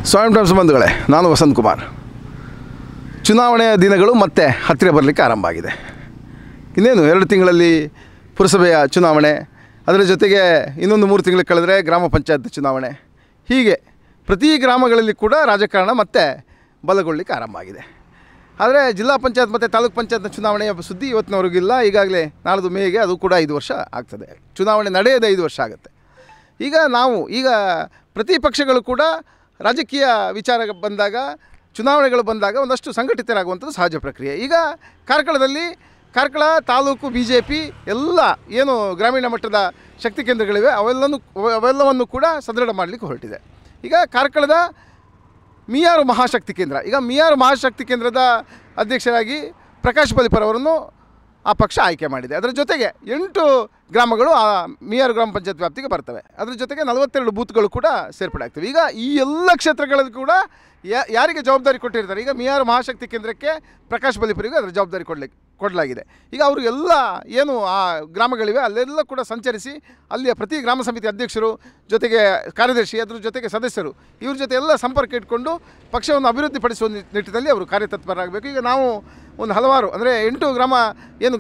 ಸ್ವಯಂ ಟೈಮ್ಸ್ ಬಂಧುಗಳೇ, ನಾನು ವಸಂತ್ ಕುಮಾರ್. ಚುನಾವಣೆಯ ದಿನಗಳು ಮತ್ತೆ ಹತ್ತಿರ ಬರಲಿಕ್ಕೆ ಆರಂಭ ಆಗಿದೆ. ಇನ್ನೇನು 2 ತಿಂಗಳಲ್ಲಿ ಪುರಸಭೆಯ ಚುನಾವಣೆ, ಅದರ ಜೊತೆಗೆ ಇನ್ನೊಂದು 3 ತಿಂಗಳು ಕಳೆದರೆ ಗ್ರಾಮ ಪಂಚಾಯತ್ ಚುನಾವಣೆ. ಹೀಗೆ ಪ್ರತಿ ಗ್ರಾಮಗಳಲ್ಲಿ ಕೂಡ ರಾಜಕಾರಣ ಮತ್ತೆ ಬಲಗೊಳ್ಳಲಿಕ್ಕೆ ಆರಂಭ ಆಗಿದೆ. ಆದರೆ ಜಿಲ್ಲಾ ಪಂಚಾಯತ್ ಮತ್ತು ತಾಲೂಕು ಪಂಚಾಯತ್ನ ಚುನಾವಣೆಯ ಸುದ್ದಿ ಇವತ್ತಿನವರೆಗಿಲ್ಲ. ಈಗಾಗಲೇ ನಾಳ್ದು ಮೇಗೆ ಅದು ಕೂಡ 5 ವರ್ಷ ಆಗ್ತದೆ. ಚುನಾವಣೆ ನಡೆಯೋದು 5 ವರ್ಷ ಆಗುತ್ತೆ. ಈಗ ಪ್ರತಿಪಕ್ಷಗಳು ಕೂಡ ರಾಜಕೀಯ ವಿಚಾರ ಬಂದಾಗ, ಚುನಾವಣೆಗಳು ಬಂದಾಗ ಒಂದಷ್ಟು ಸಂಘಟಿತರಾಗುವಂಥದ್ದು ಸಹಜ ಪ್ರಕ್ರಿಯೆ. ಈಗ ಕಾರ್ಕಳ ತಾಲೂಕು BJP ಎಲ್ಲ ಏನು ಗ್ರಾಮೀಣ ಮಟ್ಟದ ಶಕ್ತಿ ಕೇಂದ್ರಗಳಿವೆ ಅವೆಲ್ಲವನ್ನು ಕೂಡ ಸದೃಢ ಮಾಡಲಿಕ್ಕೆ ಹೊರಟಿದೆ. ಈಗ ಕಾರ್ಕಳದ ಮಿಯಾರು ಮಹಾಶಕ್ತಿ ಕೇಂದ್ರ, ಮಿಯಾರು ಮಹಾಶಕ್ತಿ ಕೇಂದ್ರದ ಅಧ್ಯಕ್ಷರಾಗಿ ಪ್ರಕಾಶ್ ಬಲಿಪರವರನ್ನು ಆ ಪಕ್ಷ ಆಯ್ಕೆ ಮಾಡಿದೆ. ಅದರ ಜೊತೆಗೆ 8 ಗ್ರಾಮಗಳು ಆ ಮಿಯಾರು ಗ್ರಾಮ ಪಂಚಾಯತ್ ವ್ಯಾಪ್ತಿಗೆ ಬರ್ತವೆ. ಅದರ ಜೊತೆಗೆ 42 ಬೂತ್ಗಳು ಕೂಡ ಸೇರ್ಪಡೆ ಆಗ್ತವೆ. ಈಗ ಈ ಎಲ್ಲ ಕ್ಷೇತ್ರಗಳಲ್ಲಿ ಕೂಡ ಯಾರಿಗೆ ಜವಾಬ್ದಾರಿ ಕೊಟ್ಟಿರ್ತಾರೆ, ಈಗ ಮಿಯಾರು ಮಹಾಶಕ್ತಿ ಕೇಂದ್ರಕ್ಕೆ ಪ್ರಕಾಶ್ ಬಲಿಪರಿಗೂ ಅದರ ಜವಾಬ್ದಾರಿ ಕೊಡಲಾಗಿದೆ. ಈಗ ಅವರು ಎಲ್ಲ ಏನು ಆ ಗ್ರಾಮಗಳಿವೆ ಅಲ್ಲೆಲ್ಲ ಕೂಡ ಸಂಚರಿಸಿ ಅಲ್ಲಿಯ ಪ್ರತಿ ಗ್ರಾಮ ಸಮಿತಿ ಅಧ್ಯಕ್ಷರು ಜೊತೆಗೆ ಕಾರ್ಯದರ್ಶಿ, ಅದರ ಜೊತೆಗೆ ಸದಸ್ಯರು, ಇವ್ರ ಜೊತೆ ಎಲ್ಲ ಸಂಪರ್ಕ ಇಟ್ಕೊಂಡು ಪಕ್ಷವನ್ನು ಅಭಿವೃದ್ಧಿಪಡಿಸುವ ನಿಟ್ಟಿನಲ್ಲಿ ಅವರು ಕಾರ್ಯತತ್ಪರರಾಗಬೇಕು. ಈಗ ನಾವು ಒಂದು ಹಲವಾರು ಅಂದರೆ 8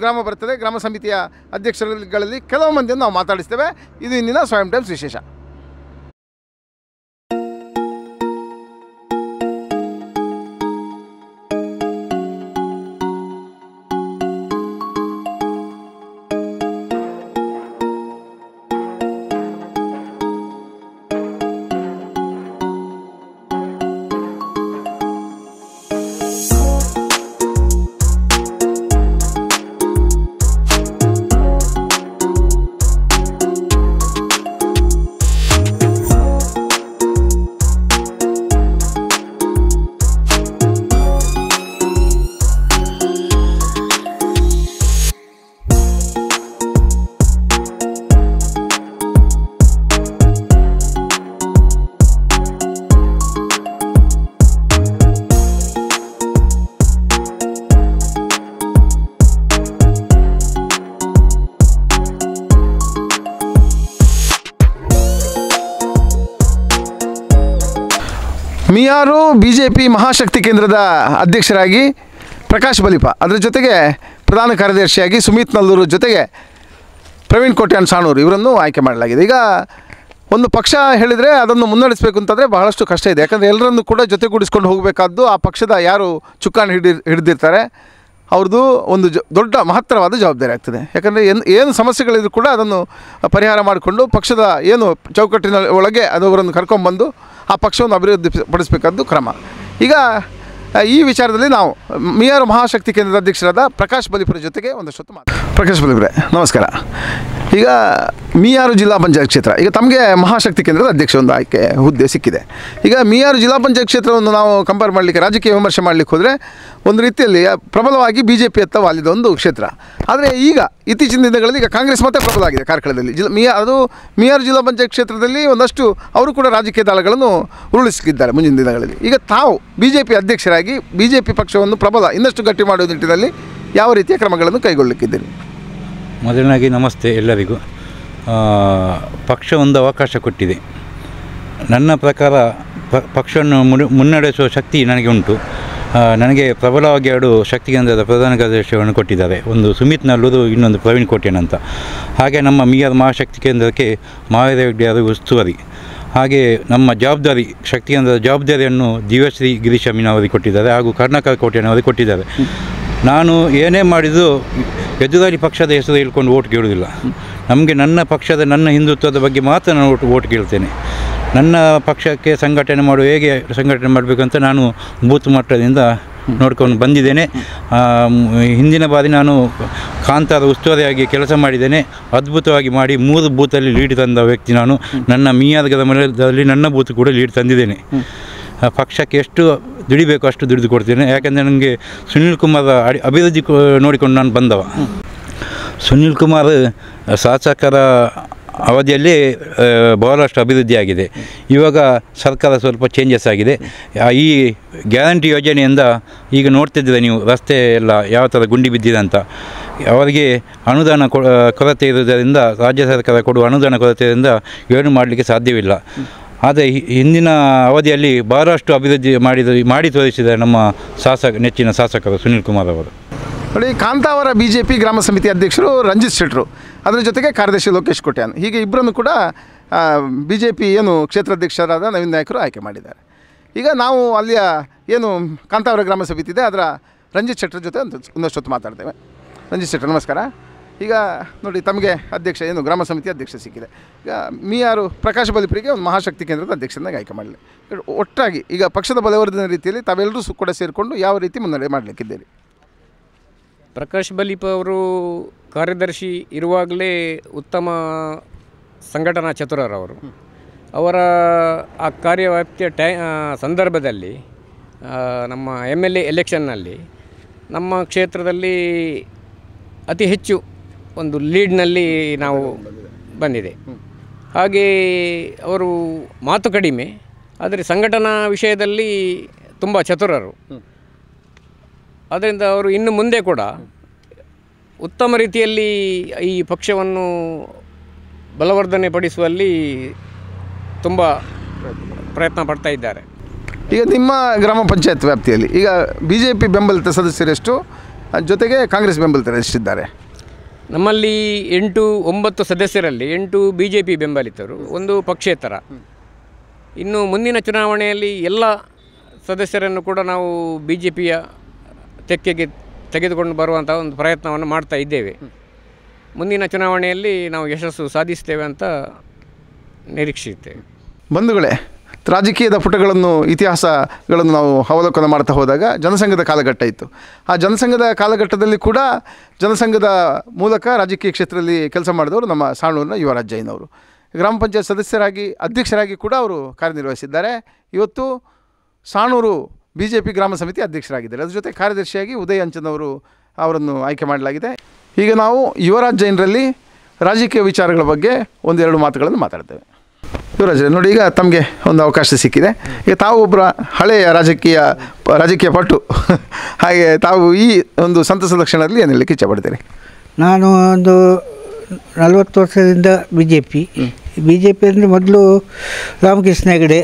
ಗ್ರಾಮ ಬರ್ತದೆ, ಗ್ರಾಮ ಸಮಿತಿಯ ಅಧ್ಯಕ್ಷರುಗಳಲ್ಲಿ ಕೆಲವು ಮಂದಿಯನ್ನು ನಾವು ಮಾತಾಡಿಸ್ತೇವೆ. ಇದು ಇಂದಿನ ಸ್ವಯಂ ಟೈಮ್ಸ್ ವಿಶೇಷ. ಮಿಯಾರು BJP ಮಹಾಶಕ್ತಿ ಕೇಂದ್ರದ ಅಧ್ಯಕ್ಷರಾಗಿ ಪ್ರಕಾಶ್ ಬಲಿಪ, ಅದರ ಜೊತೆಗೆ ಪ್ರಧಾನ ಕಾರ್ಯದರ್ಶಿಯಾಗಿ ಸುಮಿತ್ ನಲ್ಲೂರು, ಜೊತೆಗೆ ಪ್ರವೀಣ್ ಕೋಟ್ಯಾನ್ ಸಾಣೂರು ಇವರನ್ನು ಆಯ್ಕೆ ಮಾಡಲಾಗಿದೆ. ಈಗ ಒಂದು ಪಕ್ಷ ಹೇಳಿದರೆ ಅದನ್ನು ಮುನ್ನಡೆಸಬೇಕು ಅಂತಂದರೆ ಬಹಳಷ್ಟು ಕಷ್ಟ ಇದೆ. ಯಾಕಂದರೆ ಎಲ್ಲರನ್ನೂ ಕೂಡ ಜೊತೆಗೂಡಿಸ್ಕೊಂಡು ಹೋಗಬೇಕಾದ್ದು ಆ ಪಕ್ಷದ ಯಾರು ಚುಕ್ಕಾಣಿ ಹಿಡಿದಿರ್ತಾರೆ ಅವ್ರದ್ದು ಒಂದು ದೊಡ್ಡ ಮಹತ್ತರವಾದ ಜವಾಬ್ದಾರಿ ಆಗ್ತದೆ. ಯಾಕಂದರೆ ಏನು ಸಮಸ್ಯೆಗಳಿದ್ರು ಕೂಡ ಅದನ್ನು ಪರಿಹಾರ ಮಾಡಿಕೊಂಡು ಪಕ್ಷದ ಏನು ಚೌಕಟ್ಟಿನ ಒಳಗೆ ಅವರನ್ನು ಕರ್ಕೊಂಡ್ಬಂದು ಆ ಪಕ್ಷವನ್ನು ಅಭಿವೃದ್ಧಿಪಡಿಸಬೇಕಾದ್ದು ಕ್ರಮ. ಈಗ ಈ ವಿಚಾರದಲ್ಲಿ ನಾವು ಮಿಯಾರು ಮಹಾಶಕ್ತಿ ಕೇಂದ್ರದ ಅಧ್ಯಕ್ಷರಾದ ಪ್ರಕಾಶ್ ಬಲಿಪುರ ಜೊತೆಗೆ ಒಂದಷ್ಟು ಪ್ರಕಾಶ್ ಬಲಿಪುರೆ, ನಮಸ್ಕಾರ. ಈಗ ಮಿಯಾರು ಜಿಲ್ಲಾ ಪಂಚಾಯತ್ ಕ್ಷೇತ್ರ, ಈಗ ತಮಗೆ ಮಹಾಶಕ್ತಿ ಕೇಂದ್ರದ ಅಧ್ಯಕ್ಷ ಒಂದು ಆಯ್ಕೆ ಹುದ್ದೆ ಸಿಕ್ಕಿದೆ. ಈಗ ಮಿಯಾರು ಜಿಲ್ಲಾ ಪಂಚಾಯತ್ ಕ್ಷೇತ್ರವನ್ನು ನಾವು ಕಂಪೇರ್ ಮಾಡಲಿಕ್ಕೆ, ರಾಜಕೀಯ ವಿಮರ್ಶೆ ಮಾಡಲಿಕ್ಕೆ ಹೋದರೆ ಒಂದು ರೀತಿಯಲ್ಲಿ ಪ್ರಬಲವಾಗಿ BJP ಅತ್ತ ವಾಲಿದ ಒಂದು ಕ್ಷೇತ್ರ. ಆದರೆ ಈಗ ಇತ್ತೀಚಿನ ದಿನಗಳಲ್ಲಿ ಈಗ ಕಾಂಗ್ರೆಸ್ ಮತ್ತೆ ಪ್ರಬಲ ಆಗಿದೆ ಕಾರ್ಕಳದಲ್ಲಿ. ಮಿಯಾರು ಜಿಲ್ಲಾ ಪಂಚಾಯತ್ ಕ್ಷೇತ್ರದಲ್ಲಿ ಒಂದಷ್ಟು ಅವರು ಕೂಡ ರಾಜಕೀಯ ದಾಳಗಳನ್ನು ಉರುಳಿಸಿದ್ದಾರೆ ಮುಂದಿನ ದಿನಗಳಲ್ಲಿ. ಈಗ ತಾವು BJP ಅಧ್ಯಕ್ಷರಾಗಿ BJP ಪಕ್ಷವನ್ನು ಇನ್ನಷ್ಟು ಗಟ್ಟಿ ಮಾಡುವ ನಿಟ್ಟಿನಲ್ಲಿ ಯಾವ ರೀತಿಯ ಕ್ರಮಗಳನ್ನು ಕೈಗೊಳ್ಳಲಿಕ್ಕಿದ್ದೀರಿ? ಮೊದಲನಾಗಿ ನಮಸ್ತೆ ಎಲ್ಲರಿಗೂ. ಪಕ್ಷ ಒಂದು ಅವಕಾಶ ಕೊಟ್ಟಿದೆ. ನನ್ನ ಪ್ರಕಾರ ಪಕ್ಷವನ್ನು ಮುನ್ನಡೆಸುವ ಶಕ್ತಿ ನನಗೆ ಉಂಟು. ನನಗೆ ಪ್ರಬಲವಾಗಿ 2 ಶಕ್ತಿ ಕೇಂದ್ರದ ಪ್ರಧಾನ ಕಾರ್ಯದರ್ಶಿಯನ್ನು ಕೊಟ್ಟಿದ್ದಾರೆ. ಒಂದು ಸುಮಿತ್ ನಲ್ಲೂರು, ಇನ್ನೊಂದು ಪ್ರವೀಣ್ ಕೋಟ್ಯಾನ್ ಅಂತ. ಹಾಗೆ ನಮ್ಮ ಮಿಯಾರು ಮಹಾಶಕ್ತಿ ಕೇಂದ್ರಕ್ಕೆ ಮಹಾವೀರ ಹೆಗ್ಡೆ ಅವರು ಉಸ್ತುವಾರಿ. ಹಾಗೆ ನಮ್ಮ ಜವಾಬ್ದಾರಿ, ಶಕ್ತಿ ಕೇಂದ್ರದ ಜವಾಬ್ದಾರಿಯನ್ನು ದಿವ್ಯಶ್ರೀ ಗಿರೀಶ್ ಅಮೀನವರಿಗೆ ಕೊಟ್ಟಿದ್ದಾರೆ, ಹಾಗೂ ಕರ್ನಾಟಕ ಕೋಟ್ಯಾನ್ ಅವರಿಗೆ ಕೊಟ್ಟಿದ್ದಾರೆ. ನಾನು ಏನೇ ಮಾಡಿದರೂ ಎದುರಾಳಿ ಪಕ್ಷದ ಹೆಸರು ಹೇಳ್ಕೊಂಡು ಓಟ್ ಕೇಳುವುದಿಲ್ಲ. ನಮಗೆ ನನ್ನ ಪಕ್ಷದ, ನನ್ನ ಹಿಂದುತ್ವದ ಬಗ್ಗೆ ಮಾತ್ರ ನಾನು ಓಟ್ ಕೇಳ್ತೇನೆ. ನನ್ನ ಪಕ್ಷಕ್ಕೆ ಸಂಘಟನೆ ಹೇಗೆ ಸಂಘಟನೆ ಮಾಡಬೇಕಂತ ನಾನು ಬೂತ್ ಮಟ್ಟದಿಂದ ನೋಡ್ಕೊಂಡು ಬಂದಿದ್ದೇನೆ. ಹಿಂದಿನ ಬಾರಿ ನಾನು ಕಾಂತಾರ ಉಸ್ತುವಾರಿಯಾಗಿ ಕೆಲಸ ಮಾಡಿದ್ದೇನೆ. ಅದ್ಭುತವಾಗಿ ಮಾಡಿ 3 ಬೂತಲ್ಲಿ ಲೀಡ್ ತಂದ ವ್ಯಕ್ತಿ ನಾನು. ನನ್ನ ಮಿಯಾರು ಗ್ರಾಮದಲ್ಲಿ ನನ್ನ ಬೂತ್ ಕೂಡ ಲೀಡ್ ತಂದಿದ್ದೇನೆ. ಪಕ್ಷಕ್ಕೆ ಎಷ್ಟು ದುಡಿಬೇಕು ಅಷ್ಟು ದುಡಿದು ಕೊಡ್ತೇನೆ. ಯಾಕೆಂದರೆ ನನಗೆ ಸುನೀಲ್ ಕುಮಾರ್ ಅಭಿವೃದ್ಧಿ ನೋಡಿಕೊಂಡು ನಾನು ಬಂದವ. ಸುನೀಲ್ ಕುಮಾರ್ ಶಾಸಕರ ಅವಧಿಯಲ್ಲಿ ಬಹಳಷ್ಟು ಅಭಿವೃದ್ಧಿ ಆಗಿದೆ. ಇವಾಗ ಸರ್ಕಾರ ಸ್ವಲ್ಪ ಚೇಂಜಸ್ ಆಗಿದೆ. ಈ ಗ್ಯಾರಂಟಿ ಯೋಜನೆಯಿಂದ ಈಗ ನೋಡ್ತಿದ್ದೀರ ನೀವು, ರಸ್ತೆ ಎಲ್ಲ ಯಾವ ಥರ ಗುಂಡಿ ಬಿದ್ದಿದೆ ಅಂತ. ಅವರಿಗೆ ಅನುದಾನ ಕೊರತೆ ಇರುವುದರಿಂದ, ರಾಜ್ಯ ಸರ್ಕಾರ ಕೊಡುವ ಅನುದಾನ ಕೊರತೆಯಿಂದ ಏನು ಮಾಡಲಿಕ್ಕೆ ಸಾಧ್ಯವಿಲ್ಲ. ಆದರೆ ಹಿಂದಿನ ಅವಧಿಯಲ್ಲಿ ಬಹಳಷ್ಟು ಅಭಿವೃದ್ಧಿ ಮಾಡಿ ತೋರಿಸಿದ್ದಾರೆ ನಮ್ಮ ನೆಚ್ಚಿನ ಶಾಸಕರು ಸುನೀಲ್ ಕುಮಾರ್ ಅವರು. ನೋಡಿ, ಕಾಂತಾವರ BJP ಗ್ರಾಮ ಸಮಿತಿ ಅಧ್ಯಕ್ಷರು ರಂಜಿತ್ ಶೆಟ್ಟರು, ಅದರ ಜೊತೆಗೆ ಕಾರ್ಯದರ್ಶಿ ಲೋಕೇಶ್ ಕೋಟ್ಯಾನ್, ಹೀಗೆ ಇಬ್ಬರನ್ನು ಕೂಡ BJP ಏನು ಕ್ಷೇತ್ರಾಧ್ಯಕ್ಷರಾದ ನವೀನ್ ನಾಯಕರು ಆಯ್ಕೆ ಮಾಡಿದ್ದಾರೆ. ಈಗ ನಾವು ಅಲ್ಲಿಯ ಏನು ಕಾಂತಾವರ ಗ್ರಾಮ ಸಮಿತಿ ಇದೆ ಅದರ ರಂಜಿತ್ ಶೆಟ್ಟರ ಜೊತೆ ಒಂದಷ್ಟೊತ್ತು ಮಾತಾಡ್ತೇವೆ. ರಂಜಿತ್ ಶೆಟ್ಟರ್ ನಮಸ್ಕಾರ. ಈಗ ನೋಡಿ, ತಮಗೆ ಅಧ್ಯಕ್ಷ ಏನು ಗ್ರಾಮ ಸಮಿತಿ ಅಧ್ಯಕ್ಷ ಸಿಕ್ಕಿದೆ. ಈಗ ಮೀಯಾರು ಪ್ರಕಾಶ್ ಬಲಿಪುರಿಗೆ ಒಂದು ಮಹಾಶಕ್ತಿ ಕೇಂದ್ರದ ಅಧ್ಯಕ್ಷನಾಗಿ ಆಯ್ಕೆ ಮಾಡಲಿ. ಒಟ್ಟಾಗಿ ಈಗ ಪಕ್ಷದ ಬಲವರ್ಧನೆ ರೀತಿಯಲ್ಲಿ ತಾವೆಲ್ಲರೂ ಕೂಡ ಸೇರಿಕೊಂಡು ಯಾವ ರೀತಿ ಮುನ್ನಡೆ ಮಾಡಲಿಕ್ಕಿದ್ದೀರಿ? ಪ್ರಕಾಶ್ ಬಲಿಪ ಅವರು ಕಾರ್ಯದರ್ಶಿ ಇರುವಾಗಲೇ ಉತ್ತಮ ಸಂಘಟನಾ ಚತುರರವರು. ಅವರ ಆ ಕಾರ್ಯವ್ಯಾಪ್ತಿಯ ಸಂದರ್ಭದಲ್ಲಿ ನಮ್ಮ MLA ಎಲೆಕ್ಷನ್ನಲ್ಲಿ ನಮ್ಮ ಕ್ಷೇತ್ರದಲ್ಲಿ ಅತಿ ಹೆಚ್ಚು ಒಂದು ಲೀಡ್ನಲ್ಲಿ ನಾವು ಬಂದಿದೆ. ಹಾಗೆ ಅವರು ಮಾತು ಕಡಿಮೆ, ಆದರೆ ಸಂಘಟನಾ ವಿಷಯದಲ್ಲಿ ತುಂಬ ಚತುರರು. ಆದ್ದರಿಂದ ಅವರು ಇನ್ನು ಮುಂದೆ ಕೂಡ ಉತ್ತಮ ರೀತಿಯಲ್ಲಿ ಈ ಪಕ್ಷವನ್ನು ಬಲವರ್ಧನೆ ಪಡಿಸುವಲ್ಲಿ ತುಂಬ ಪ್ರಯತ್ನ ಪಡ್ತಾ ಇದ್ದಾರೆ. ಈಗ ನಿಮ್ಮ ಗ್ರಾಮ ಪಂಚಾಯತ್ ವ್ಯಾಪ್ತಿಯಲ್ಲಿ ಈಗ BJP ಬೆಂಬಲಿತ ಸದಸ್ಯರೆಷ್ಟು, ಜೊತೆಗೆ ಕಾಂಗ್ರೆಸ್ ಬೆಂಬಲಿತರೆಷ್ಟಿದ್ದಾರೆ? ನಮ್ಮಲ್ಲಿ 8-9 ಸದಸ್ಯರಲ್ಲಿ 8 BJP ಬೆಂಬಲಿತರು, 1 ಪಕ್ಷೇತರ. ಇನ್ನು ಮುಂದಿನ ಚುನಾವಣೆಯಲ್ಲಿ ಎಲ್ಲ ಸದಸ್ಯರನ್ನು ಕೂಡ ನಾವು BJPಯ ತೆಕ್ಕೆಗೆ ತೆಗೆದುಕೊಂಡು ಬರುವಂಥ ಒಂದು ಪ್ರಯತ್ನವನ್ನು ಮಾಡ್ತಾ ಇದ್ದೇವೆ. ಮುಂದಿನ ಚುನಾವಣೆಯಲ್ಲಿ ನಾವು ಯಶಸ್ಸು ಸಾಧಿಸ್ತೇವೆ ಅಂತ ನಿರೀಕ್ಷಿಸುತ್ತೇವೆ. ಬಂಧುಗಳೇ, ರಾಜಕೀಯದ ಪುಟಗಳನ್ನು ಇತಿಹಾಸಗಳನ್ನು ನಾವು ಅವಲೋಕನ ಮಾಡ್ತಾ ಹೋದಾಗ ಜನಸಂಘದ ಕಾಲಘಟ್ಟ ಇತ್ತು. ಆ ಜನಸಂಘದ ಕಾಲಘಟ್ಟದಲ್ಲಿ ಕೂಡ ಜನಸಂಘದ ಮೂಲಕ ರಾಜಕೀಯ ಕ್ಷೇತ್ರದಲ್ಲಿ ಕೆಲಸ ಮಾಡಿದವರು ನಮ್ಮ ಸಾಣೂರಿನ ಯುವರಾಜ್ ಜೈನ್ ಅವರು. ಗ್ರಾಮ ಪಂಚಾಯತ್ ಸದಸ್ಯರಾಗಿ ಅಧ್ಯಕ್ಷರಾಗಿ ಕೂಡ ಅವರು ಕಾರ್ಯನಿರ್ವಹಿಸಿದ್ದಾರೆ. ಇವತ್ತು ಸಾಣೂರು BJP ಗ್ರಾಮ ಸಮಿತಿ ಅಧ್ಯಕ್ಷರಾಗಿದ್ದಾರೆ. ಅದ್ರ ಜೊತೆ ಕಾರ್ಯದರ್ಶಿಯಾಗಿ ಉದಯ್ ಅಂಚನ್ ಅವರನ್ನು ಆಯ್ಕೆ ಮಾಡಲಾಗಿದೆ. ಈಗ ನಾವು ಯುವರಾಜ್ ಜೈನ್ರಲ್ಲಿ ರಾಜಕೀಯ ವಿಚಾರಗಳ ಬಗ್ಗೆ ಒಂದೆರಡು ಮಾತುಗಳನ್ನು ಮಾತಾಡ್ತೇವೆ. ಯುವರಾಜ್, ನೋಡಿ, ಈಗ ತಮಗೆ ಒಂದು ಅವಕಾಶ ಸಿಕ್ಕಿದೆ. ಈಗ ತಾವು ಒಬ್ಬರ ಹಳೆಯ ರಾಜಕೀಯ ಪಟು, ಹಾಗೆ ತಾವು ಈ ಒಂದು ಸಂತಸದ ಕ್ಷಣದಲ್ಲಿ ಏನು ಹೇಳಲಿಕ್ಕೆ ಇಷ್ಟಪಡ್ತೀರಿ? ನಾನು ಒಂದು 40 ವರ್ಷದಿಂದ BJP ಅಂದರೆ ಮೊದಲು ರಾಮಕೃಷ್ಣ ಹೆಗಡೆ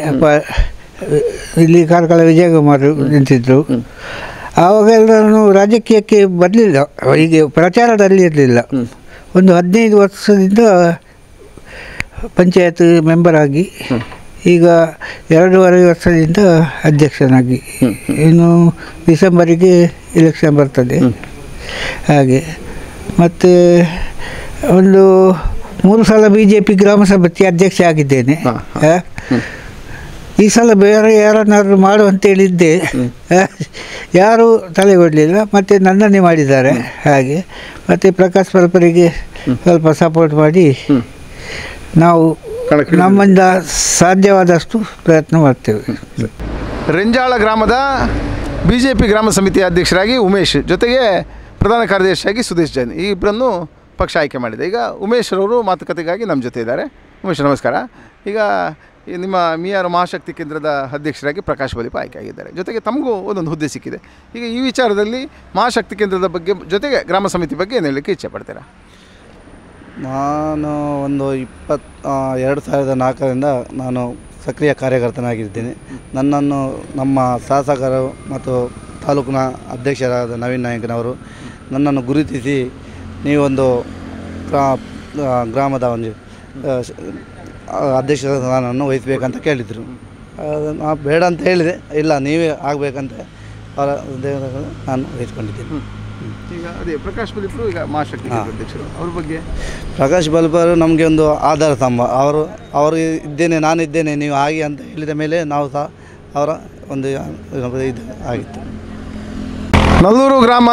ಇಲ್ಲಿ ಕಾರ್ಕಳ ವಿಜಯಕುಮಾರ್ ನಿಂತಿದ್ದರು. ಆವಾಗೆಲ್ಲ ನಾನು ರಾಜಕೀಯಕ್ಕೆ ಬರಲಿಲ್ಲ, ಹೀಗೆ ಪ್ರಚಾರದಲ್ಲಿ ಇರಲಿಲ್ಲ. ಒಂದು 15 ವರ್ಷದಿಂದ ಪಂಚಾಯತ್ ಮೆಂಬರ್ ಆಗಿ, ಈಗ 2.5 ವರ್ಷದಿಂದ ಅಧ್ಯಕ್ಷನಾಗಿ. ಇನ್ನು ಡಿಸೆಂಬರಿಗೆ ಎಲೆಕ್ಷನ್ ಬರ್ತದೆ. ಹಾಗೆ ಮತ್ತು ಒಂದು 3 ಸಲ BJP ಗ್ರಾಮ ಸಮಿತಿ ಅಧ್ಯಕ್ಷ ಆಗಿದ್ದೇನೆ. ಈ ಸಲ ಬೇರೆ ಯಾರನ್ನಾದ್ರು ಮಾಡುವಂತೇಳಿದ್ದೆ, ಯಾರೂ ತಲೆಗೊಡಲಿಲ್ಲ, ಮತ್ತು ನನ್ನನ್ನೇ ಮಾಡಿದ್ದಾರೆ. ಹಾಗೆ ಮತ್ತು ಪ್ರಕಾಶ್ ಬಲ್ಪರಿಗೆ ಸ್ವಲ್ಪ ಸಪೋರ್ಟ್ ಮಾಡಿ ನಾವು ನಮ್ಮಿಂದ ಸಾಧ್ಯವಾದಷ್ಟು ಪ್ರಯತ್ನ ಮಾಡ್ತೇವೆ. ರೆಂಜಾಳ ಗ್ರಾಮದ BJP ಗ್ರಾಮ ಸಮಿತಿ ಅಧ್ಯಕ್ಷರಾಗಿ ಉಮೇಶ್, ಜೊತೆಗೆ ಪ್ರಧಾನ ಕಾರ್ಯದರ್ಶಿಯಾಗಿ ಸುದೇಶ್ ಜೈನ್, ಈ ಇಬ್ಬರನ್ನು ಪಕ್ಷ ಆಯ್ಕೆ ಮಾಡಿದೆ. ಈಗ ಉಮೇಶ್ ಅವರು ಮಾತುಕತೆಗಾಗಿ ನಮ್ಮ ಜೊತೆ ಇದ್ದಾರೆ. ಉಮೇಶ್ ನಮಸ್ಕಾರ. ಈಗ ನಿಮ್ಮ ಮೀಯಾರು ಮಹಾಶಕ್ತಿ ಕೇಂದ್ರದ ಅಧ್ಯಕ್ಷರಾಗಿ ಪ್ರಕಾಶ್ ಬಲಿಪ ಆಯ್ಕೆ ಆಗಿದ್ದಾರೆ. ಜೊತೆಗೆ ತಮಗೂ ಒಂದೊಂದು ಹುದ್ದೆ ಸಿಕ್ಕಿದೆ. ಈಗ ಈ ವಿಚಾರದಲ್ಲಿ ಮಹಾಶಕ್ತಿ ಕೇಂದ್ರದ ಬಗ್ಗೆ ಜೊತೆಗೆ ಗ್ರಾಮ ಸಮಿತಿ ಬಗ್ಗೆ ಏನು ಹೇಳಲಿಕ್ಕೆ ಇಚ್ಛೆ ಪಡ್ತೀರಾ? ನಾನು ಒಂದು 2004ರಿಂದ ನಾನು ಸಕ್ರಿಯ ಕಾರ್ಯಕರ್ತನಾಗಿದ್ದೇನೆ. ನನ್ನನ್ನು ನಮ್ಮ ಶಾಸಕರು ಮತ್ತು ತಾಲೂಕಿನ ಅಧ್ಯಕ್ಷರಾದ ನವೀನ್ ನಾಯಕನವರು ನನ್ನನ್ನು ಗುರುತಿಸಿ ನೀವೊಂದು ಗ್ರಾಮದ ಒಂದು ಅಧ್ಯಕ್ಷ ಸ್ಥಾನವನ್ನು ವಹಿಸಬೇಕಂತ ಕೇಳಿದರು. ನಾನು ಬೇಡ ಅಂತ ಹೇಳಿದೆ. ಇಲ್ಲ, ನೀವೇ ಆಗಬೇಕಂತ ಅವರ ನಾನು ವಹಿಸ್ಕೊಂಡಿದ್ದೇನೆ. ಈಗ ಅದೇ ಪ್ರಕಾಶ್ ಬಲಿಪರು ಈಗ ಮಹಾಶಕ್ತಿ ಅಧ್ಯಕ್ಷರು, ಅವ್ರ ಬಗ್ಗೆ? ಪ್ರಕಾಶ್ ಬಲಿಪರು ನಮಗೆ ಒಂದು ಆಧಾರ ಸ್ತಂಭ. ಅವರು ಇದ್ದೇನೆ, ನಾನಿದ್ದೇನೆ, ನೀವು ಹಾಗೆ ಅಂತ ಹೇಳಿದ ಮೇಲೆ ನಾವು ಸಹ ಅವರ ಒಂದು ಇದು ಆಗಿತ್ತು. ನಲ್ಲೂರು ಗ್ರಾಮ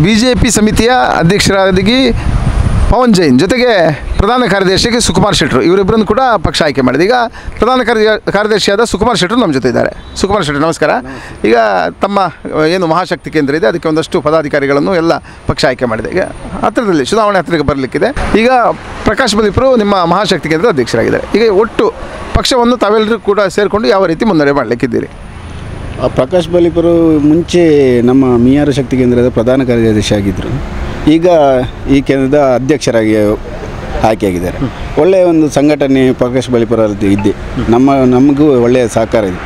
BJP ಸಮಿತಿಯ ಅಧ್ಯಕ್ಷರಾಗಿ ಪವನ್ ಜೈನ್, ಜೊತೆಗೆ ಪ್ರಧಾನ ಕಾರ್ಯದರ್ಶಿಗೆ ಸುಕುಮಾರ್ ಶೆಟ್ಟರು, ಇವರಿಬ್ಬರನ್ನು ಕೂಡ ಪಕ್ಷ ಆಯ್ಕೆ ಮಾಡಿದೆ. ಈಗ ಪ್ರಧಾನ ಕಾರ್ಯದರ್ಶಿಯಾದ ಸುಕುಮಾರ್ ಶೆಟ್ಟರು ನಮ್ಮ ಜೊತೆ ಇದ್ದಾರೆ. ಸುಕುಮಾರ್ ಶೆಟ್ಟರು ನಮಸ್ಕಾರ. ಈಗ ತಮ್ಮ ಏನು ಮಹಾಶಕ್ತಿ ಕೇಂದ್ರ ಇದೆ ಅದಕ್ಕೆ ಒಂದಷ್ಟು ಪದಾಧಿಕಾರಿಗಳನ್ನು ಎಲ್ಲ ಪಕ್ಷ ಆಯ್ಕೆ ಮಾಡಿದೆ. ಈಗ ಹತ್ತಿರದಲ್ಲಿ ಚುನಾವಣೆ ಹತ್ತಿರಕ್ಕೆ ಬರಲಿಕ್ಕಿದೆ. ಈಗ ಪ್ರಕಾಶ್ ಬಲಿಪರು ನಿಮ್ಮ ಮಹಾಶಕ್ತಿ ಕೇಂದ್ರದ ಅಧ್ಯಕ್ಷರಾಗಿದ್ದಾರೆ. ಈಗ ಒಟ್ಟು ಪಕ್ಷವನ್ನು ತಾವೆಲ್ಲರೂ ಕೂಡ ಸೇರಿಕೊಂಡು ಯಾವ ರೀತಿ ಮುನ್ನಡೆ ಮಾಡಲಿಕ್ಕಿದ್ದೀರಿ? ಪ್ರಕಾಶ್ ಬಲಿಪರು ಮುಂಚೆ ನಮ್ಮ ಮೀಯಾರು ಶಕ್ತಿ ಕೇಂದ್ರದ ಪ್ರಧಾನ ಕಾರ್ಯದರ್ಶಿ ಆಗಿದ್ದರು. ಈಗ ಈ ಕೇಂದ್ರದ ಅಧ್ಯಕ್ಷರಾಗಿ ಆಯ್ಕೆಯಾಗಿದ್ದಾರೆ. ಒಳ್ಳೆಯ ಒಂದು ಸಂಘಟನೆ ಪ್ರಕಾಶ್ ಬಲಿಪುರದಲ್ಲಿ ಇದೆ. ನಮಗೂ ಒಳ್ಳೆಯ ಸಹಕಾರ ಇದೆ.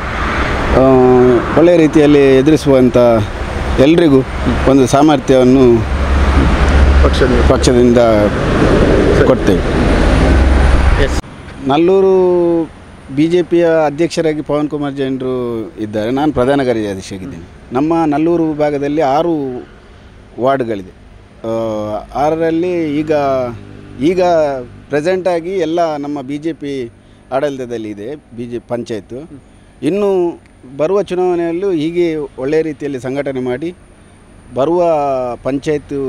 ಒಳ್ಳೆಯ ರೀತಿಯಲ್ಲಿ ಎದುರಿಸುವಂಥ ಎಲ್ರಿಗೂ ಒಂದು ಸಾಮರ್ಥ್ಯವನ್ನು ಪಕ್ಷದಿಂದ ಕೊಡ್ತೇವೆ. ನಲ್ಲೂರು BJPಯ ಅಧ್ಯಕ್ಷರಾಗಿ ಪವನ್ ಕುಮಾರ್ ಜೈನರು ಇದ್ದಾರೆ. ನಾನು ಪ್ರಧಾನ ಕಾರ್ಯದರ್ಶಿಯಾಗಿದ್ದೇನೆ. ನಮ್ಮ ನಲ್ಲೂರು ವಿಭಾಗದಲ್ಲಿ 6 ವಾರ್ಡ್ಗಳಿದೆ. 6ರಲ್ಲಿ ಈಗ ಪ್ರೆಸೆಂಟಾಗಿ ಎಲ್ಲ ನಮ್ಮ BJP ಆಡಳಿತದಲ್ಲಿ ಇದೆ. ಪಂಚಾಯತು ಇನ್ನು ಬರುವ ಚುನಾವಣೆಯಲ್ಲೂ ಹೀಗೆ ಒಳ್ಳೆಯ ರೀತಿಯಲ್ಲಿ ಸಂಘಟನೆ ಮಾಡಿ ಬರುವ ಪಂಚಾಯತು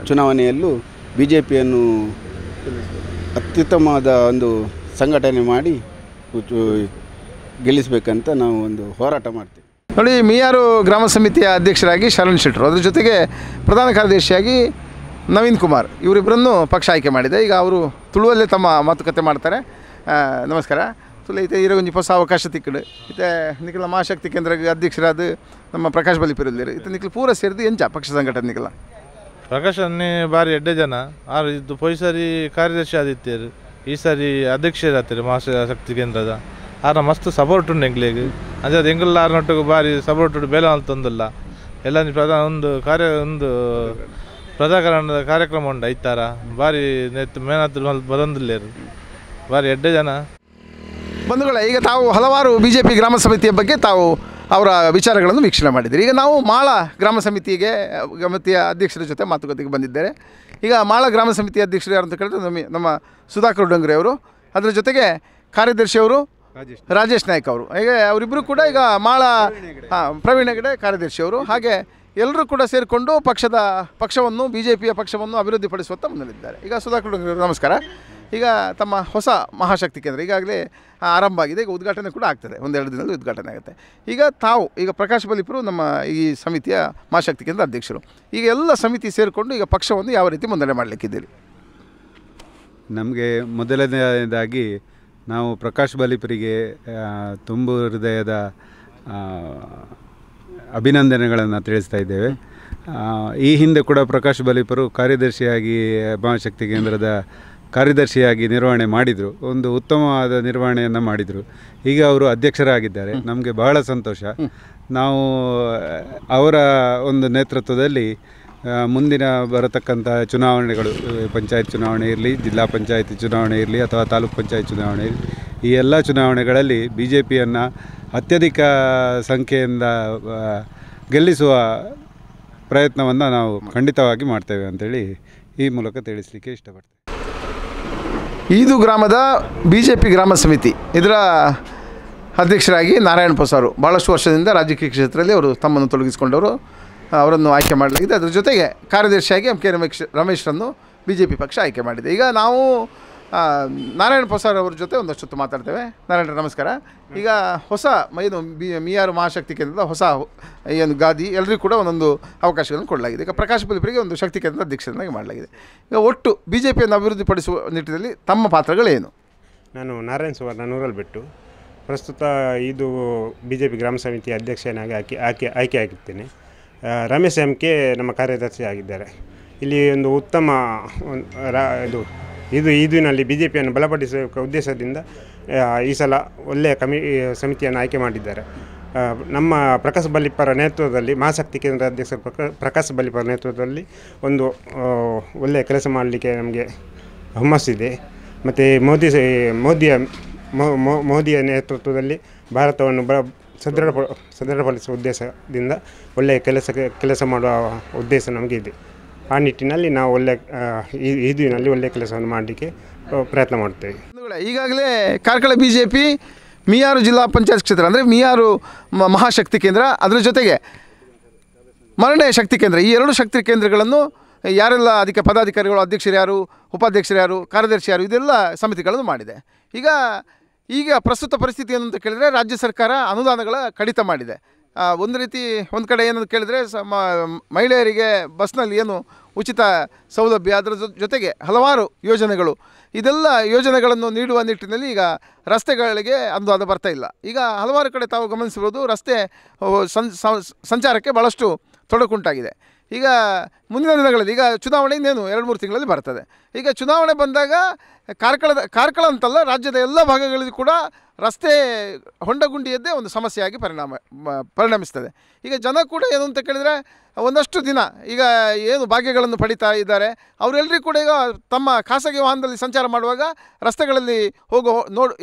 ಚುನಾವಣೆಯಲ್ಲೂ BJPಯನ್ನು ಅತ್ಯುತ್ತಮವಾದ ಒಂದು ಸಂಘಟನೆ ಮಾಡಿ ಗೆಲ್ಲಿಸಬೇಕಂತ ನಾವು ಒಂದು ಹೋರಾಟ ಮಾಡ್ತೀವಿ. ನೋಡಿ, ಮಿಯಾರು ಗ್ರಾಮ ಸಮಿತಿಯ ಅಧ್ಯಕ್ಷರಾಗಿ ಶರಣ್ ಶೆಟ್ಟರು, ಅದ್ರ ಜೊತೆಗೆ ಪ್ರಧಾನ ಕಾರ್ಯದರ್ಶಿಯಾಗಿ ನವೀನ್ ಕುಮಾರ್, ಇವರಿಬ್ಬರನ್ನು ಪಕ್ಷ ಆಯ್ಕೆ ಮಾಡಿದೆ. ಈಗ ಅವರು ತುಳುವಲ್ಲೇ ತಮ್ಮ ಮಾತುಕತೆ ಮಾಡ್ತಾರೆ. ನಮಸ್ಕಾರ. ತುಳು ಐತೆ ಇರೋಗೊಂದು ಹೊಸ ಅವಕಾಶ ತಿಕ್ಕಡು ಇತ್ತೆ ನಿಖಲ ಮಹಾಶಕ್ತಿ ಕೇಂದ್ರ ಅಧ್ಯಕ್ಷರಾದ ನಮ್ಮ ಪ್ರಕಾಶ್ ಬಲಿಪುರಲ್ಲಿರು ಇತ್ತು ನಿಖಲು ಪೂರ ಸೇರಿದು ಎಂಚ ಪಕ್ಷ ಸಂಘಟನೆ ನಿಖಲ ಪ್ರಕಾಶ್ ಅನ್ನೇ ಬಾರಿ ಎಡ್ಡೆ ಜನ ಆರು ಇದು ಪೊಯ್ ಸಾರಿ ಕಾರ್ಯದರ್ಶಿ ಆದಿತ್ಯರು, ಈ ಸಾರಿ ಅಧ್ಯಕ್ಷರಾಗ್ತಾರೆ ಮಹಾಶಕ್ತಿ ಕೇಂದ್ರದ. ಆರ ಮಸ್ತ್ ಸಪೋರ್ಟ್ ಉಂಡು ಎಂಗ್ಲಿಗೆ ಅಂದರೆ ಅದು ಎಂಗಲ್ಲ ಆರ್ನೊಟ್ಟಿಗೆ ಬಾರಿ ಸಪೋರ್ಟ್ ಉಂಟು ಬೇಲ ಅಂತಂದಿಲ್ಲ. ಎಲ್ಲ ಒಂದು ಪ್ರಜಾಕರಣದ ಕಾರ್ಯಕ್ರಮ ಉಂಡು ಐತಾರ ಬಾರಿ ನೆತ್ತು ಮೇನಾತ್ರ ಬರಂದಿಲ್ಲೇರು ಬಾರಿ ಎಡ್ಡೆ ಜನ. ಬಂಧುಗಳೇ, ಈಗ ತಾವು ಹಲವಾರು BJP ಗ್ರಾಮ ಸಮಿತಿಯ ಬಗ್ಗೆ ತಾವು ಅವರ ವಿಚಾರಗಳನ್ನು ವೀಕ್ಷಣೆ ಮಾಡಿದ್ದೀರಿ. ಈಗ ನಾವು ಮಾಳ ಗ್ರಾಮ ಸಮಿತಿಯ ಅಧ್ಯಕ್ಷರ ಜೊತೆ ಮಾತುಕತೆಗೆ ಬಂದಿದ್ದೇವೆ. ಈಗ ಮಾಳ ಗ್ರಾಮ ಸಮಿತಿ ಅಧ್ಯಕ್ಷರು ಯಾರು ಅಂತ ಕೇಳಿದ್ರೆ ನಮ್ಮ ಸುಧಾಕರ್ ಡೊಂಗ್ರೆ ಅವರು, ಅದರ ಜೊತೆಗೆ ಕಾರ್ಯದರ್ಶಿಯವರು ರಾಜೇಶ್ ನಾಯ್ಕ್ ಅವರು. ಹೀಗೆ ಅವರಿಬ್ಬರು ಕೂಡ ಈಗ ಮಾಳ ಪ್ರವೀಣ್ ಹೆಗಡೆ ಕಾರ್ಯದರ್ಶಿಯವರು. ಹಾಗೆ ಎಲ್ಲರೂ ಕೂಡ ಸೇರಿಕೊಂಡು ಪಕ್ಷವನ್ನು BJPಯ ಪಕ್ಷವನ್ನು ಅಭಿವೃದ್ಧಿಪಡಿಸುವಂತ ಮುಂದಿದ್ದಾರೆ. ಈಗ ಸುಧಾಕರ್ ಡೊಂಗ್ರೆ ಅವರು ನಮಸ್ಕಾರ. ಈಗ ತಮ್ಮ ಹೊಸ ಮಹಾಶಕ್ತಿ ಕೇಂದ್ರ ಈಗಾಗಲೇ ಆರಂಭ ಆಗಿದೆ. ಈಗ ಉದ್ಘಾಟನೆ ಕೂಡ ಆಗ್ತದೆ, 1-2 ದಿನದಲ್ಲಿ ಉದ್ಘಾಟನೆ ಆಗುತ್ತೆ. ಈಗ ಪ್ರಕಾಶ್ ಬಲಿಪುರ ನಮ್ಮ ಈ ಸಮಿತಿಯ ಮಹಾಶಕ್ತಿ ಕೇಂದ್ರ ಅಧ್ಯಕ್ಷರು. ಈಗ ಎಲ್ಲ ಸಮಿತಿ ಸೇರಿಕೊಂಡು ಈಗ ಪಕ್ಷವನ್ನು ಯಾವ ರೀತಿ ಮುನ್ನಡೆ ಮಾಡಲಿಕ್ಕಿದ್ದೀರಿ? ನಮಗೆ ಮೊದಲನೇದಾಗಿ ನಾವು ಪ್ರಕಾಶ್ ಬಲಿಪುರಿಗೆ ತುಂಬು ಹೃದಯದ ಅಭಿನಂದನೆಗಳನ್ನು ತಿಳಿಸ್ತಾ ಇದ್ದೇವೆ. ಈ ಹಿಂದೆ ಕೂಡ ಪ್ರಕಾಶ್ ಬಲಿಪುರು ಕಾರ್ಯದರ್ಶಿಯಾಗಿ ಮಹಾಶಕ್ತಿ ಕೇಂದ್ರದ ಕಾರ್ಯದರ್ಶಿಯಾಗಿ ನಿರ್ವಹಣೆ ಮಾಡಿದರು. ಒಂದು ಉತ್ತಮವಾದ ನಿರ್ವಹಣೆಯನ್ನು ಮಾಡಿದರು. ಈಗ ಅವರು ಅಧ್ಯಕ್ಷರಾಗಿದ್ದಾರೆ. ನಮಗೆ ಬಹಳ ಸಂತೋಷ. ನಾವು ಅವರ ಒಂದು ನೇತೃತ್ವದಲ್ಲಿ ಮುಂದಿನ ಬರತಕ್ಕಂಥ ಚುನಾವಣೆಗಳು, ಪಂಚಾಯತ್ ಚುನಾವಣೆ ಇರಲಿ, ಜಿಲ್ಲಾ ಪಂಚಾಯತ್ ಚುನಾವಣೆ ಇರಲಿ ಅಥವಾ ತಾಲೂಕು ಪಂಚಾಯತ್ ಚುನಾವಣೆ ಇರಲಿ, ಈ ಎಲ್ಲ ಚುನಾವಣೆಗಳಲ್ಲಿ BJPಯನ್ನು ಅತ್ಯಧಿಕ ಸಂಖ್ಯೆಯಿಂದ ಗೆಲ್ಲಿಸುವ ಪ್ರಯತ್ನವನ್ನು ನಾವು ಖಂಡಿತವಾಗಿ ಮಾಡ್ತೇವೆ ಅಂತೇಳಿ ಈ ಮೂಲಕ ತಿಳಿಸಲಿಕ್ಕೆ ಇಷ್ಟಪಡ್ತೇವೆ. ಈದು ಗ್ರಾಮದ BJP ಗ್ರಾಮ ಸಮಿತಿ ಇದರ ಅಧ್ಯಕ್ಷರಾಗಿ ನಾರಾಯಣ್ ಪೊಸಾರು ಭಾಳಷ್ಟು ವರ್ಷದಿಂದ ರಾಜಕೀಯ ಕ್ಷೇತ್ರದಲ್ಲಿ ಅವರು ತಮ್ಮನ್ನು ತೊಡಗಿಸಿಕೊಂಡವರು, ಅವರನ್ನು ಆಯ್ಕೆ ಮಾಡಲಾಗಿದೆ. ಅದರ ಜೊತೆಗೆ ಕಾರ್ಯದರ್ಶಿಯಾಗಿ MK ರಮೇಶ್ರನ್ನು BJP ಪಕ್ಷ ಆಯ್ಕೆ ಮಾಡಿದೆ. ಈಗ ನಾವು ನಾರಾಯಣ್ ಪೊಸಾರ್ ಅವ್ರ ಜೊತೆ ಒಂದಷ್ಟು ಮಾತಾಡ್ತೇವೆ. ನಾರಾಯಣ ನಮಸ್ಕಾರ. ಈಗ ಹೊಸ ಏನು ಮಿಯಾರು ಮಹಾಶಕ್ತಿ ಕೇಂದ್ರದ ಹೊಸ ಏನು ಗಾದಿ ಎಲ್ಲರಿಗೂ ಕೂಡ ಒಂದೊಂದು ಅವಕಾಶಗಳನ್ನು ಕೊಡಲಾಗಿದೆ. ಈಗ ಪ್ರಕಾಶ್ ಬಲಿಪುರಿಗೆ ಒಂದು ಶಕ್ತಿ ಕೇಂದ್ರದ ಅಧ್ಯಕ್ಷರನ್ನಾಗಿ ಮಾಡಲಾಗಿದೆ. ಈಗ ಒಟ್ಟು BJPಯನ್ನು ಅಭಿವೃದ್ಧಿಪಡಿಸುವ ನಿಟ್ಟಿನಲ್ಲಿ ತಮ್ಮ ಪಾತ್ರಗಳೇನು? ನಾನು ನಾರಾಯಣ್ ಸುವರ್ಣ ನೂರಲ್ಲಿ ಬಿಟ್ಟು ಪ್ರಸ್ತುತ ಇದು BJP ಗ್ರಾಮ ಸಮಿತಿ ಅಧ್ಯಕ್ಷನಾಗಿ ಆಯ್ಕೆ ಆಗಿರ್ತೇನೆ. ರಮೇಶ್ MK ನಮ್ಮ ಕಾರ್ಯದರ್ಶಿ ಆಗಿದ್ದಾರೆ. ಇಲ್ಲಿ ಒಂದು ಉತ್ತಮ ಇದರಲ್ಲಿ BJPಯನ್ನು ಬಲಪಡಿಸುವ ಉದ್ದೇಶದಿಂದ ಈ ಸಲ ಒಳ್ಳೆಯ ಸಮಿತಿಯನ್ನು ಆಯ್ಕೆ ಮಾಡಿದ್ದಾರೆ. ನಮ್ಮ ಪ್ರಕಾಶ್ ಬಲಿಪುರ ನೇತೃತ್ವದಲ್ಲಿ ಮಹಾಶಕ್ತಿ ಕೇಂದ್ರ ಅಧ್ಯಕ್ಷ ಪ್ರಕಾಶ್ ಬಲಿಪುರ ನೇತೃತ್ವದಲ್ಲಿ ಒಂದು ಒಳ್ಳೆಯ ಕೆಲಸ ಮಾಡಲಿಕ್ಕೆ ನಮಗೆ ಹುಮ್ಮಸ್ಸಿದೆ. ಮತ್ತು ಮೋದಿಯ ನೇತೃತ್ವದಲ್ಲಿ ಭಾರತವನ್ನು ಸದೃಢಪಡಿಸುವ ಉದ್ದೇಶದಿಂದ ಒಳ್ಳೆಯ ಕೆಲಸ ಮಾಡುವ ಉದ್ದೇಶ ನಮಗೆ ಇದೆ. ಆ ನಿಟ್ಟಿನಲ್ಲಿ ನಾವು ಒಳ್ಳೆಯ ಕೆಲಸವನ್ನು ಮಾಡಲಿಕ್ಕೆ ಪ್ರಯತ್ನ ಮಾಡ್ತೇವೆ. ಈಗಾಗಲೇ ಕಾರ್ಕಳ BJP ಮಿಯಾರು ಜಿಲ್ಲಾ ಪಂಚಾಯತ್ ಕ್ಷೇತ್ರ ಅಂದರೆ ಮಿಯಾರು ಮಹಾಶಕ್ತಿ ಕೇಂದ್ರ, ಅದರ ಜೊತೆಗೆ ಮರणे ಶಕ್ತಿ ಕೇಂದ್ರ, ಈ 2 ಶಕ್ತಿ ಕೇಂದ್ರಗಳನ್ನು ಯಾರೆಲ್ಲ ಅದಕ್ಕೆ ಪದಾಧಿಕಾರಿಗಳು, ಅಧ್ಯಕ್ಷರು ಯಾರು, ಉಪಾಧ್ಯಕ್ಷರು ಯಾರು, ಕಾರ್ಯದರ್ಶಿ ಯಾರು, ಇದೆಲ್ಲ ಸಮಿತಿಗಳನ್ನು ಮಾಡಿದೆ. ಈಗ ಪ್ರಸ್ತುತ ಪರಿಸ್ಥಿತಿ ಏನು ಅಂತ ಕೇಳಿದರೆ ರಾಜ್ಯ ಸರ್ಕಾರ ಅನುದಾನಗಳ ಕಡಿತ ಮಾಡಿದೆ. ಒಂದು ಕಡೆ ಏನಂತ ಕೇಳಿದರೆ ಮಹಿಳೆಯರಿಗೆ ಬಸ್ನಲ್ಲಿ ಏನು ಉಚಿತ ಸೌಲಭ್ಯ, ಅದರ ಜೊತೆಗೆ ಹಲವಾರು ಯೋಜನೆಗಳು, ಇದೆಲ್ಲ ಯೋಜನೆಗಳನ್ನು ನೀಡುವ ನಿಟ್ಟಿನಲ್ಲಿ ಈಗ ರಸ್ತೆಗಳಿಗೆ ಅನುದಾನ ಬರ್ತಾ ಇಲ್ಲ. ಈಗ ಹಲವಾರು ಕಡೆ ತಾವು ಗಮನಿಸಿರ್ಬೋದು, ರಸ್ತೆ ಸಂಚಾರಕ್ಕೆ ಭಾಳಷ್ಟು ತೊಡಕುಂಟಾಗಿದೆ. ಈಗ ಮುಂದಿನ ದಿನಗಳಲ್ಲಿ ಈಗ ಚುನಾವಣೆ ಇನ್ನೇನು 2-3 ತಿಂಗಳಲ್ಲಿ ಬರ್ತದೆ. ಈಗ ಚುನಾವಣೆ ಬಂದಾಗ ಕಾರ್ಕಳ ಅಂತಲ್ಲ, ರಾಜ್ಯದ ಎಲ್ಲ ಭಾಗಗಳಲ್ಲಿ ಕೂಡ ರಸ್ತೆ ಹೊಂಡಗುಂಡಿಯದ್ದೇ ಒಂದು ಸಮಸ್ಯೆಯಾಗಿ ಪರಿಣಮಿಸ್ತದೆ. ಈಗ ಜನ ಕೂಡ ಏನು ಅಂತ ಕೇಳಿದರೆ ಒಂದಷ್ಟು ದಿನ ಈಗ ಏನು ಭಾಗ್ಯಗಳನ್ನು ಪಡಿತಾ ಇದ್ದಾರೆ ಅವರೆಲ್ಲರಿಗೂ ಕೂಡ ಈಗ ತಮ್ಮ ಖಾಸಗಿ ವಾಹನದಲ್ಲಿ ಸಂಚಾರ ಮಾಡುವಾಗ ರಸ್ತೆಗಳಲ್ಲಿ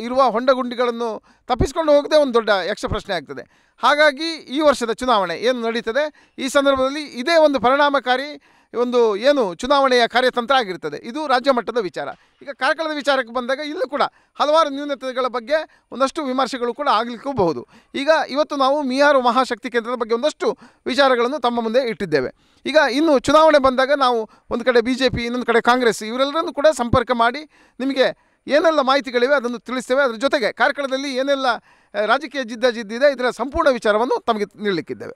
ಇರುವ ಹೊಂಡಗುಂಡಿಗಳನ್ನು ತಪ್ಪಿಸ್ಕೊಂಡು ಹೋಗದೆ ಒಂದು ದೊಡ್ಡ ಯಕ್ಷ ಪ್ರಶ್ನೆ ಆಗ್ತದೆ. ಹಾಗಾಗಿ ಈ ವರ್ಷದ ಚುನಾವಣೆ ಏನು ನಡೀತದೆ ಈ ಸಂದರ್ಭದಲ್ಲಿ ಇದೇ ಒಂದು ಪರಿಣಾಮಕಾರಿ ಒಂದು ಏನು ಚುನಾವಣೆಯ ಕಾರ್ಯತಂತ್ರ ಆಗಿರ್ತದೆ. ಇದು ರಾಜ್ಯ ಮಟ್ಟದ ವಿಚಾರ. ಈಗ ಕಾರ್ಕಳದ ವಿಚಾರಕ್ಕೆ ಬಂದಾಗ ಇಲ್ಲೂ ಕೂಡ ಹಲವಾರು ನ್ಯೂನತೆಗಳ ಬಗ್ಗೆ ಒಂದಷ್ಟು ವಿಮರ್ಶೆಗಳು ಕೂಡ ಆಗಲಿಕ್ಕೂಬಹುದು. ಈಗ ಇವತ್ತು ನಾವು ಮೀಯಾರು ಮಹಾಶಕ್ತಿ ಕೇಂದ್ರದ ಬಗ್ಗೆ ಒಂದಷ್ಟು ವಿಚಾರಗಳನ್ನು ತಮ್ಮ ಮುಂದೆ ಇಟ್ಟಿದ್ದೇವೆ. ಈಗ ಇನ್ನು ಚುನಾವಣೆ ಬಂದಾಗ ನಾವು ಒಂದು ಕಡೆ BJP, ಇನ್ನೊಂದು ಕಡೆ ಕಾಂಗ್ರೆಸ್ ಇವರೆಲ್ಲರನ್ನು ಕೂಡ ಸಂಪರ್ಕ ಮಾಡಿ ನಿಮಗೆ ಏನೆಲ್ಲ ಮಾಹಿತಿಗಳಿವೆ ಅದನ್ನು ತಿಳಿಸ್ತೇವೆ. ಅದರ ಜೊತೆಗೆ ಕಾರ್ಕಳದಲ್ಲಿ ಏನೆಲ್ಲ ರಾಜಕೀಯ ಜಿದ್ದಿದೆ ಇದರ ಸಂಪೂರ್ಣ ವಿಚಾರವನ್ನು ತಮಗೆ ನೀಡಲಿಕ್ಕಿದ್ದೇವೆ.